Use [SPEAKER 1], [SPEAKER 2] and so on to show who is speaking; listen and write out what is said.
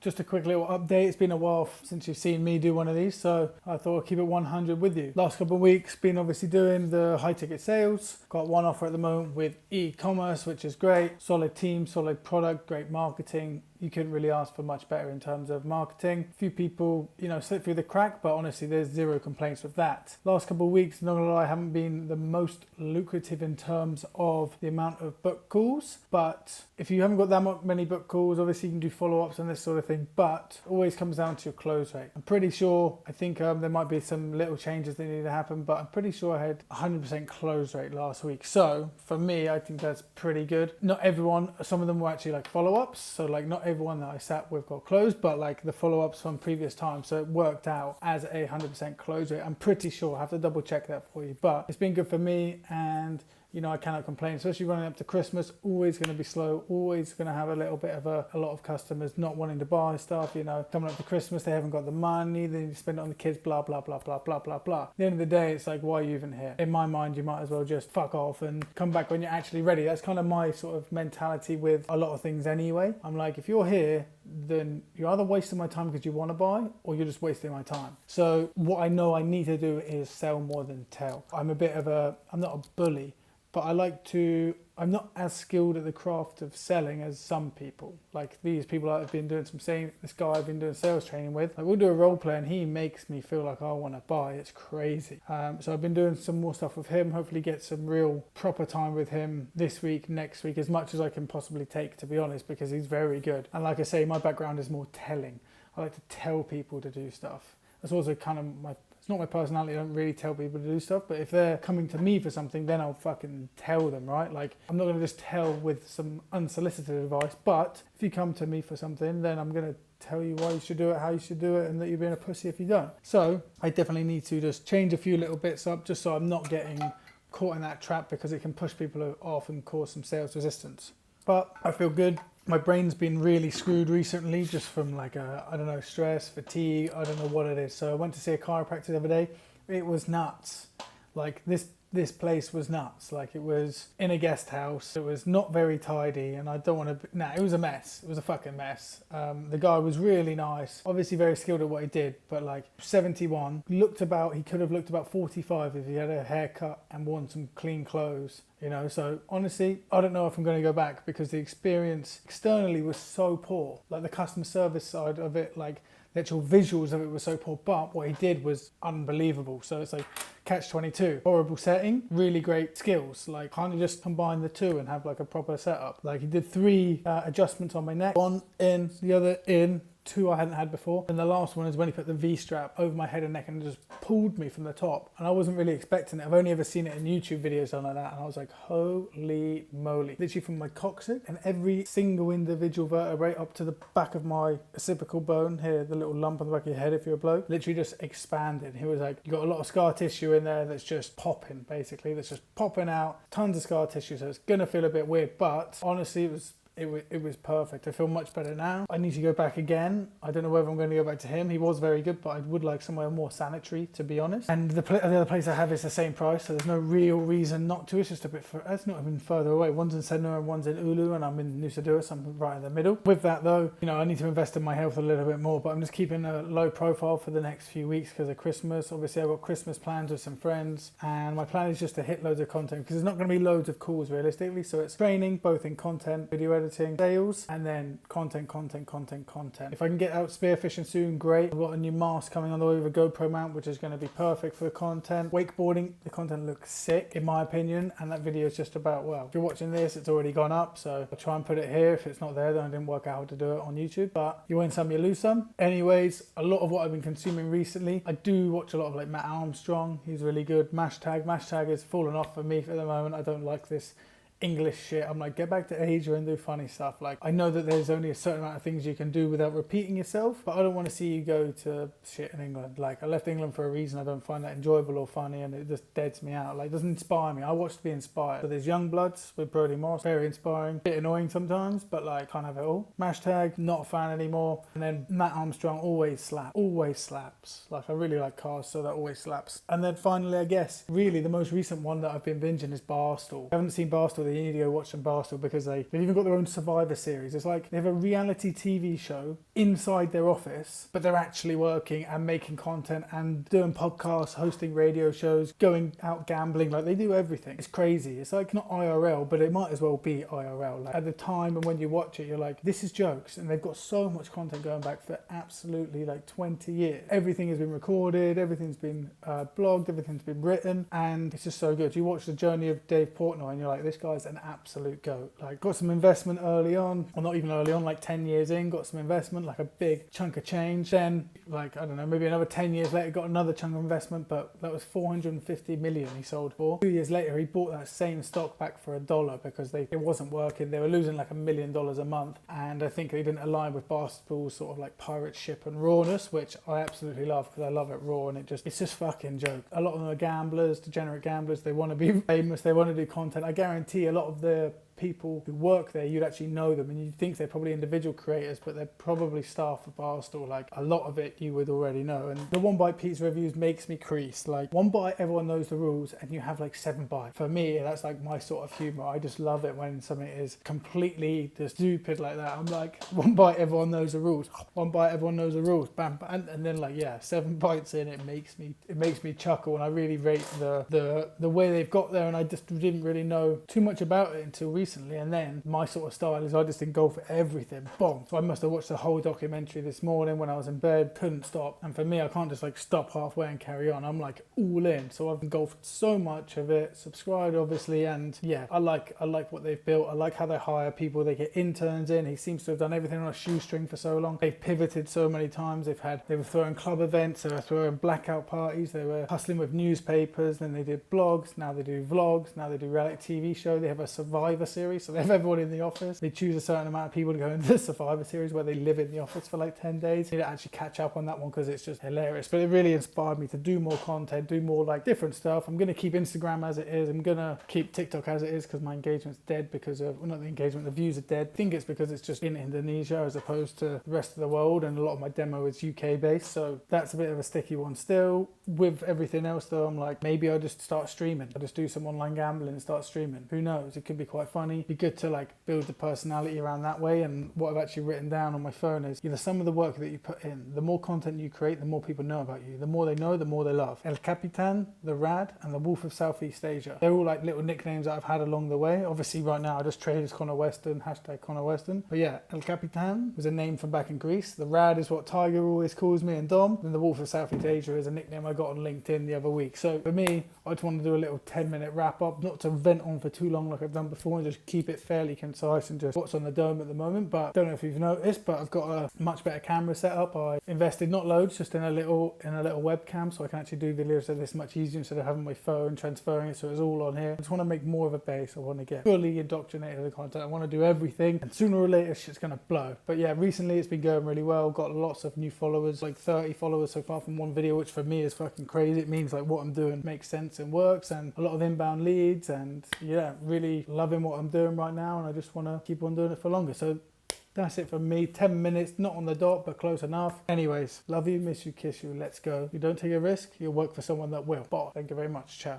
[SPEAKER 1] Just a quick little update. It's been a while since you've seen me do one of these, so I thought I'd keep it 100 with you. Last couple of weeks, been obviously doing the high ticket sales. Got one offer at the moment with e-commerce, which is great. Solid team, solid product, great marketing. You couldn't really ask for much better in terms of marketing. A few people, slip through the crack, but honestly, there's zero complaints with that. Last couple of weeks, not gonna lie, haven't been the most lucrative in terms of the amount of book calls. But if you haven't got that many book calls, obviously you can do follow-ups and this sort of thing, but it always comes down to your close rate. I'm pretty sure, I think there might be some little changes that need to happen, but I'm pretty sure I had 100% close rate last week. So for me, I think that's pretty good. Not everyone, some of them were actually like follow-ups. So like not everyone that I sat with got closed, but like the follow-ups from previous times. So it worked out as a 100% close rate. I'm pretty sure, I have to double check that for you, but it's been good for me, and I cannot complain, especially running up to Christmas. Always going to be slow, always going to have a little bit of a lot of customers not wanting to buy stuff, coming up to Christmas, they haven't got the money, they need to spend it on the kids, blah, blah, blah, blah, blah, blah, blah. At the end of the day, it's like, why are you even here? In my mind, you might as well just fuck off and come back when you're actually ready. That's kind of my sort of mentality with a lot of things anyway. I'm like, if you're here, then you're either wasting my time because you want to buy, or you're just wasting my time. So what I know I need to do is sell more than tell. I'm not a bully, but I'm not as skilled at the craft of selling as some people. Like these people I've been doing this guy I've been doing sales training with, like we'll do a role play and he makes me feel like I want to buy. It's crazy. So I've been doing some more stuff with him, hopefully get some real proper time with him this week, next week, as much as I can possibly take, to be honest, because he's very good. And like I say, my background is more telling. I like to tell people to do stuff. That's also kind of it's not my personality, I don't really tell people to do stuff, but if they're coming to me for something, then I'll fucking tell them, right? Like, I'm not gonna just tell with some unsolicited advice, but if you come to me for something, then I'm gonna tell you why you should do it, how you should do it, and that you're being a pussy if you don't. So I definitely need to just change a few little bits up, just so I'm not getting caught in that trap, because it can push people off and cause some sales resistance. But I feel good. My brain's been really screwed recently, just from like stress, fatigue, I don't know what it is. So I went to see a chiropractor the other day. It was nuts. Like this place was nuts. Like it was in a guest house. It was not very tidy, and I don't want to, it was a mess. It was a fucking mess. The guy was really nice, obviously very skilled at what he did, but like 71, he could have looked about 45 if he had a haircut and worn some clean clothes. So honestly, I don't know if I'm going to go back, because the experience externally was so poor. Like the customer service side of it, like the actual visuals of it were so poor, but what he did was unbelievable. So it's like catch-22, horrible setting, really great skills. Like can't you just combine the two and have like a proper setup? Like he did 3 adjustments on my neck, one in, the other in, 2 I hadn't had before, and the last one is when he put the V-strap over my head and neck and just pulled me from the top, and I wasn't really expecting it. I've only ever seen it in YouTube videos, something like that, and I was like, holy moly. Literally from my coccyx and every single individual vertebrae up to the back of my occipital bone here, the little lump on the back of your head if you're a bloke, literally just expanded. He was like, you got a lot of scar tissue in there that's just popping, basically, that's just popping out, tons of scar tissue, so it's gonna feel a bit weird, but honestly it was perfect. I feel much better now. I need to go back again. I don't know whether I'm going to go back to him. He was very good, but I would like somewhere more sanitary, to be honest. And the other place I have is the same price, so there's no real reason not to. It's just a bit it's not even further away. One's in Sedna and one's in Ulu, and I'm in Nusa Dua, so I'm right in the middle. With that though, I need to invest in my health a little bit more, but I'm just keeping a low profile for the next few weeks because of Christmas. Obviously I've got Christmas plans with some friends, and my plan is just to hit loads of content, because there's not going to be loads of calls realistically. So it's training both in content, video editing, sales, and then content. If I can get out spearfishing soon, great. I've got a new mask coming on the way with a GoPro mount, which is going to be perfect for the content. Wakeboarding, the content looks sick in my opinion, and that video is just about, well, if you're watching this, it's already gone up, so I'll try and put it here. If it's not there, then I didn't work out how to do it on YouTube, but you win some, you lose some. Anyways, a lot of what I've been consuming recently, I do watch a lot of like Matt Armstrong. He's really good. Mashtag has fallen off for me at the moment. I don't like this English shit. I'm like, get back to Asia and do funny stuff. Like, I know that there's only a certain amount of things you can do without repeating yourself, but I don't want to see you go to shit in England. Like, I left England for a reason. I don't find that enjoyable or funny, and it just deads me out. Like, it doesn't inspire me. I watch to be inspired. So there's Young Bloods with Brody Morris, very inspiring, bit annoying sometimes, but like, can't have it all. Mashtag, not a fan anymore. And then Matt Armstrong, always slaps. Like, I really like cars, so that always slaps. And then finally, I guess, really the most recent one that I've been binging is Barstool. I haven't seen Barstool. You need to go watch some Barstool, because they've even got their own Survivor series. It's like they have a reality TV show inside their office, but they're actually working and making content and doing podcasts, hosting radio shows, going out gambling. Like, they do everything. It's crazy. It's like not IRL, but it might as well be IRL. Like, at the time and when you watch it, you're like, this is jokes. And they've got so much content going back for absolutely like 20 years. Everything has been recorded, everything's been blogged, everything's been written, and it's just so good. You watch the journey of Dave Portnoy and you're like, this guy's an absolute goat. Like, got some investment early on, or not even early on, like 10 years in, got some investment, like a big chunk of change. Then, like, I don't know, maybe another 10 years later, got another chunk of investment, but that was 450 million he sold for. 2 years later, he bought that same stock back for $1 because it wasn't working. They were losing like $1 million a month, and I think they didn't align with Barstool's sort of like pirate ship and rawness, which I absolutely love because I love it raw, and it's just fucking joke. A lot of them are gamblers, degenerate gamblers. They want to be famous, they want to do content. I guarantee a lot of the people who work there, you'd actually know them, and you'd think they're probably individual creators, but they're probably staff for Barstool. Like, a lot of it you would already know. And the one bite pizza reviews makes me crease. Like, one bite, everyone knows the rules, and you have like 7 bites. For me, that's like my sort of humor. I just love it when something is completely just stupid like that. I'm like, one bite, everyone knows the rules. One bite, everyone knows the rules. Bam, bam. And then like, yeah, 7 bites in, it makes me chuckle, and I really rate the way they've got there. And I just didn't really know too much about it until recently. And then my sort of style is I just engulf everything. Boom. So I must have watched the whole documentary this morning when I was in bed, couldn't stop. And for me, I can't just like stop halfway and carry on. I'm like all in. So I've engulfed so much of it, subscribed obviously, and yeah, I like what they've built. I like how they hire people, they get interns in. He seems to have done everything on a shoestring for so long. They've pivoted so many times. They were throwing club events, they were throwing blackout parties, they were hustling with newspapers, then they did blogs, now they do vlogs, now they do reality TV show. They have a Survivor series, so they have everyone in the office. They choose a certain amount of people to go into the Survivor series where they live in the office for like 10 days. I need to actually catch up on that one because it's just hilarious. But it really inspired me to do more content, do more like different stuff. I'm going to keep Instagram as it is. I'm going to keep TikTok as it is because my engagement's dead because of, well, not the engagement, the views are dead. I think it's because it's just in Indonesia as opposed to the rest of the world, and a lot of my demo is UK based. So that's a bit of a sticky one still. With everything else though, I'm like, maybe I'll just start streaming. I'll just do some online gambling and start streaming. Who knows? It could be quite funny. Be good to like build the personality around that way. And what I've actually written down on my phone is, the sum of the work that you put in, the more content you create, the more people know about you. The more they know, the more they love. El Capitan, the Rad, and the Wolf of Southeast Asia. They're all like little nicknames that I've had along the way. Obviously right now I just trade as Connor Weston, hashtag Connor Weston. But yeah, El Capitan was a name from back in Greece. The Rad is what Tiger always calls me and Dom. And the Wolf of Southeast Asia is a nickname I got on LinkedIn the other week. So for me, I just want to do a little 10-minute wrap up, not to vent on for too long like I've done before, and just keep it fairly concise and just what's on the dome at the moment. But don't know if you've noticed, but I've got a much better camera setup. I invested not loads, just in a little webcam, so I can actually do videos of this much easier instead of having my phone transferring it, so it's all on here. I just want to make more of a base. I want to get fully indoctrinated in the content. I want to do everything, and sooner or later shit's gonna blow. But yeah, recently it's been going really well. Got lots of new followers, like 30 followers so far from one video, which for me is fucking crazy. It means like what I'm doing makes sense and works, and a lot of inbound leads, and yeah, really loving what I'm doing right now, and I just want to keep on doing it for longer. So that's it from me. 10 minutes, not on the dot, but close enough. Anyways, love you, miss you, kiss you, let's go. You don't take a risk, you'll work for someone that will. Bye. Thank you very much. Ciao.